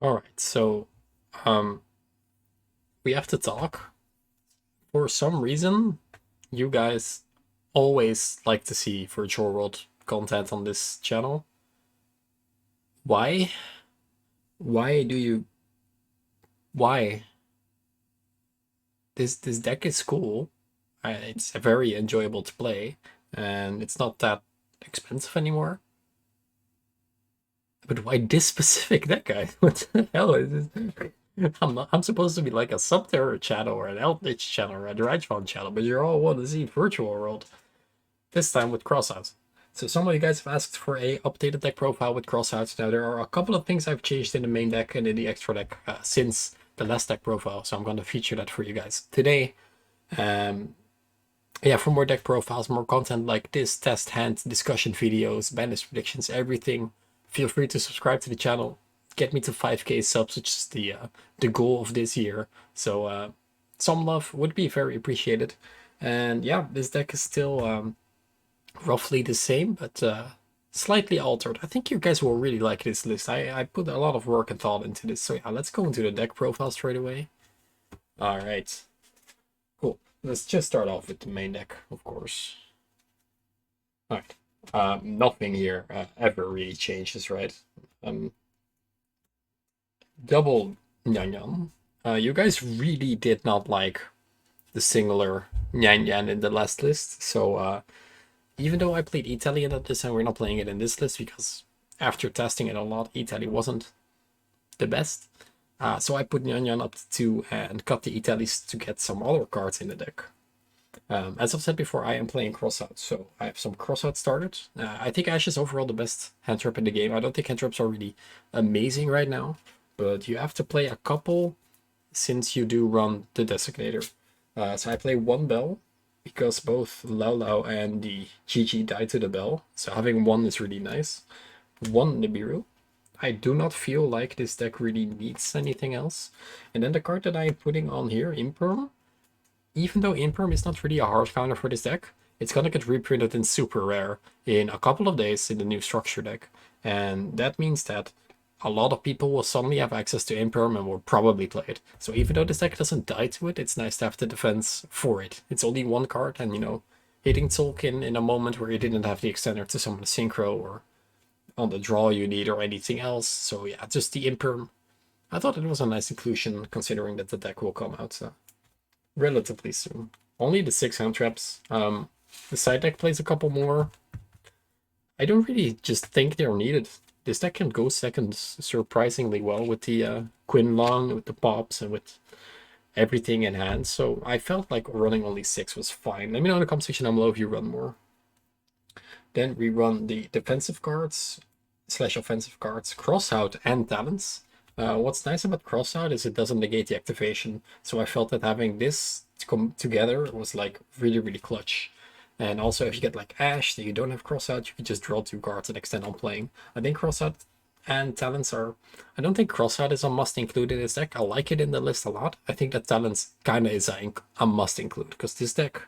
All right, so um, we have to talk. For some reason, you guys always like to see virtual world content on this channel. Why? Why do you? Why? This deck is cool. It's very enjoyable to play, and it's not that expensive anymore. But why this specific deck, guys? What the hell is this? I'm supposed to be like a Subterror channel or an Eldritch channel or a Drytrons channel, but you all want to see Virtual World. This time with Crossout. So some of you guys have asked for a updated deck profile with Crossout. Now there are a couple of things I've changed in the main deck and in the extra deck since the last deck profile, so I'm going to feature that for you guys today. Yeah, for more deck profiles, more content like this, test hand, discussion videos, bandlist predictions, everything, feel free to subscribe to the channel. Get me to 5k subs, which is the goal of this year. So some love would be very appreciated. And yeah, this deck is still roughly the same, but slightly altered. I think you guys will really like this list. I put a lot of work and thought into this. So yeah, let's go into the deck profile straight away. All right. Cool. Let's just start off with the main deck, of course. All right. Nothing here ever really changes, right? Double Nyan Nyan. You guys really did not like the singular Nyan Nyan in the last list, so even though I played Italian at this and we're not playing it in this list because after testing it a lot, Italy wasn't the best. So I put Nyan Nyan up to 2 and cut the Italis to get some other cards in the deck. As I've said before, I am playing Crossout, so I have some Crossout started. I think Ash is overall the best hand trap in the game. I don't think hand traps are really amazing right now, but you have to play a couple since you do run the Designator. So I play one bell because both Lau Lau and the GG died to the bell, so having one is really nice. One Nibiru. I do not feel like this deck really needs anything else. And then the card that I am putting on here, Imperm, even though Imperm is not really a hard counter for this deck, it's gonna get reprinted in super rare in a couple of days in the new structure deck. And that means that a lot of people will suddenly have access to Imperm and will probably play it. So even though this deck doesn't die to it, it's nice to have the defense for it. It's only one card, and you know, hitting Tolkien in a moment where you didn't have the extender to summon a synchro or on the draw you need or anything else. So yeah, just the Imperm. I thought it was a nice inclusion considering that the deck will come out relatively soon. Only the 6 hand traps. The side deck plays a couple more. I don't really just think they're needed. This deck can go second surprisingly well with the Quinn Long, with the pops, and with everything in hand. So I felt like running only 6 was fine. Let me know in the comment section down below if you run more. Then we run the defensive cards / offensive cards, Crossout and Talents. What's nice about Crossout is it doesn't negate the activation. So I felt that having this to come together was like really, really clutch. And also, if you get like Ash that you don't have Crossout, you can just draw 2 cards and extend on playing. I think Crossout and Talents are. I don't think Crossout is a must include in this deck. I like it in the list a lot. I think that Talents kind of is a must include because this deck.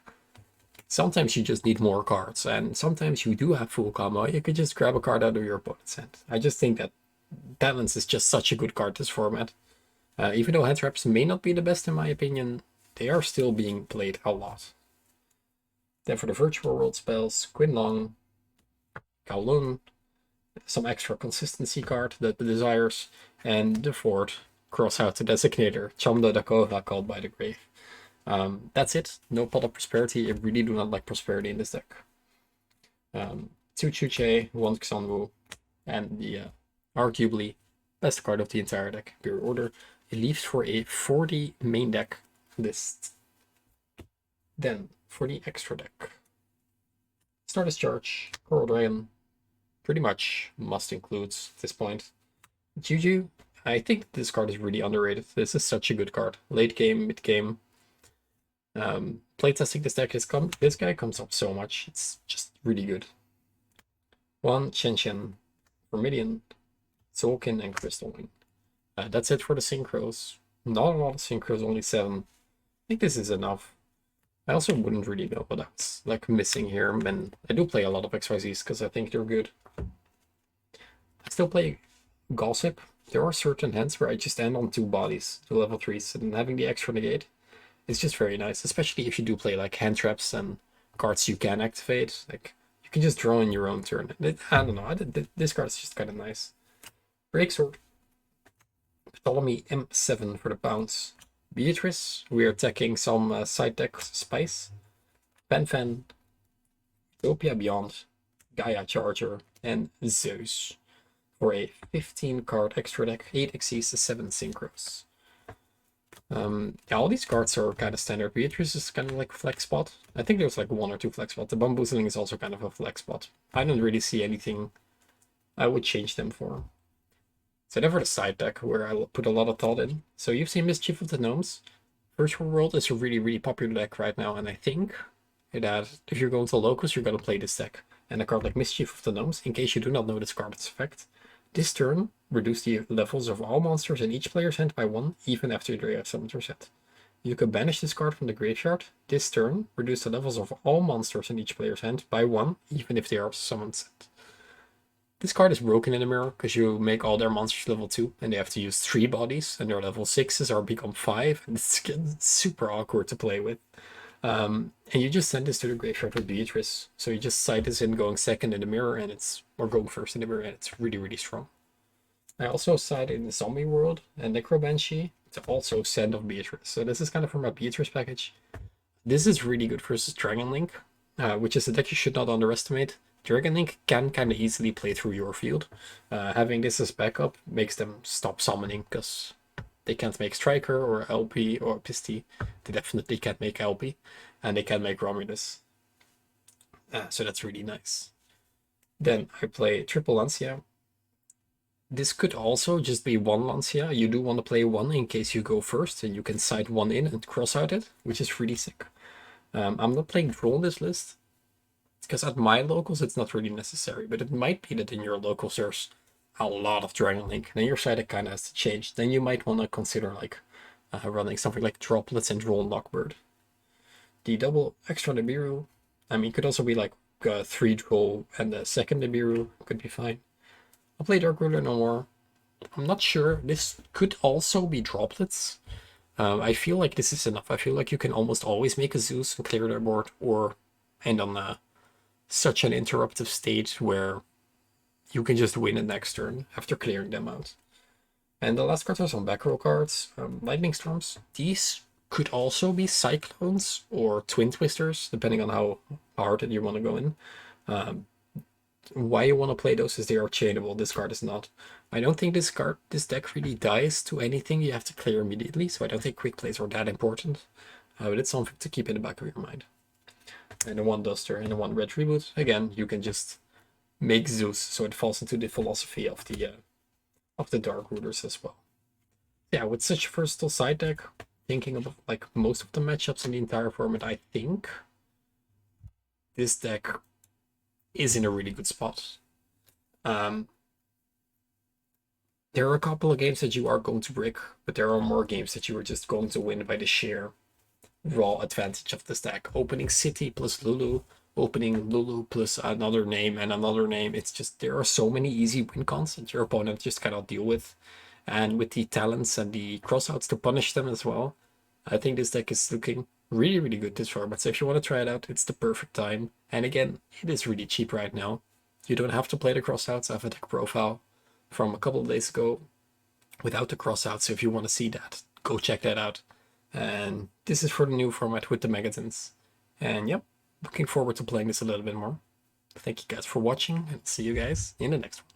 Sometimes you just need more cards, and sometimes you do have full combo. You could just grab a card out of your opponent's hand. I just think that Talents is just such a good card this format. Even though hand traps may not be the best in my opinion, they are still being played a lot. Then for the virtual world spells, Quinlong, Kowloon, some extra consistency card, the Desires, and the fourth, Crossout the Designator, Chamda Dakova, Called by the Grave. That's it. No Pot of Prosperity. I really do not like Prosperity in this deck. 2 Chuche, 1 Xanwu, and the arguably best card of the entire deck, Pure Order. It leaves for a 40 main deck list. Then for the extra deck, Stardust Charge, Coral Dragon, pretty much must includes at this point. Juju, I think this card is really underrated. This is such a good card. Late game, mid game. Playtesting this deck, this guy comes up so much. It's just really good. 1 Chen Chen, Vermilion, Zolkin, and Crystal Wing. That's it for the synchros. Not a lot of synchros, only 7. I think this is enough. I also wouldn't really know what else like missing here, and I do play a lot of XYZs because I think they're good. I still play Gossip. there are certain hands where I just end on 2 bodies, 2 level 3s, and having the extra negate is just very nice, especially if you do play like hand traps and cards you can activate. Like you can just draw in your own turn. I don't know. This card is just kind of nice. Breaksword. Ptolemy M7 for the bounce. Beatrice. We're attacking some side deck Spice. Penfan. Utopia Beyond. Gaia Charger. And Zeus. For a 15 card extra deck. 8 Xyz, 7 Synchros. Yeah, all these cards are kind of standard. Beatrice is kind of like flex spot. I think there's like 1 or 2 flex spots. The Bamboozling is also kind of a flex spot. I don't really see anything I would change them for. So then for the side deck, where I put a lot of thought in. So you've seen Mischief of the Gnomes. Virtual World is a really, really popular deck right now, and I think that if you're going to locals, you're going to play this deck. And a card like Mischief of the Gnomes, in case you do not know this card's effect, this turn, reduce the levels of all monsters in each player's hand by 1, even after they have summoned your set. You can banish this card from the graveyard. This turn, reduce the levels of all monsters in each player's hand by 1, even if they are summoned set. This card is broken in the mirror because you make all their monsters level 2 and they have to use 3 bodies, and their level 6s are become 5, and it's super awkward to play with. And you just send this to the graveyard with Beatrice. So you just side this in going second in the mirror, and or going first in the mirror, and it's really, really strong. I also side in the Zombie World and Necrobanshee to also send off Beatrice. So this is kind of from my Beatrice package. This is really good versus Dragon Link, which is a deck you should not underestimate. Dragon Link can kind of easily play through your field. Having this as backup makes them stop summoning, because they can't make Striker or LP or Pisty. They definitely can't make LP. And they can make Romulus. So that's really nice. Then I play triple Lancia. This could also just be 1 Lancia. You do want to play 1 in case you go first, and you can side 1 in and cross out it, which is really sick. I'm not playing Troll in this list, because at my locals it's not really necessary, but it might be that in your locals there's a lot of Dragon Link, then your side kind of has to change. Then you might want to consider like running something like Droplets and Droll Knockbird. The double extra Nibiru, I mean, could also be like 3 Droll and a second Nibiru, could be fine. I'll play Dark Ruler no more. I'm not sure. This could also be Droplets. I feel like this is enough. I feel like you can almost always make a Zeus and clear their board, or end on such an interruptive state where you can just win the next turn after clearing them out. And the last cards are some back row cards. Lightning Storms. These could also be Cyclones or Twin Twisters, depending on how hard you want to go in. Why you want to play those is they are chainable. This card is not. I don't think this deck really dies to anything you have to clear immediately, so I don't think quick plays are that important. But it's something to keep in the back of your mind. And the 1 Duster and the 1 Red Reboot. Again, you can just make Zeus, so it falls into the philosophy of the Dark Rulers as well. Yeah, with such a versatile side deck, thinking of like most of the matchups in the entire format, I think this deck is in a really good spot. There are a couple of games that you are going to brick, but there are more games that you are just going to win by the sheer raw advantage of this deck. Opening City plus Lulu, opening Lulu plus another name and another name. It's just, there are so many easy win cons that your opponent just cannot deal with. And with the talents and the crossouts to punish them as well, I think this deck is looking really, really good this format. So if you want to try it out, it's the perfect time. And again, it is really cheap right now. You don't have to play the crossouts. I have a deck profile from a couple of days ago without the crossouts. So if you want to see that, go check that out. And this is for the new format with the Megatons. And yep, looking forward to playing this a little bit more. Thank you guys for watching, and see you guys in the next one.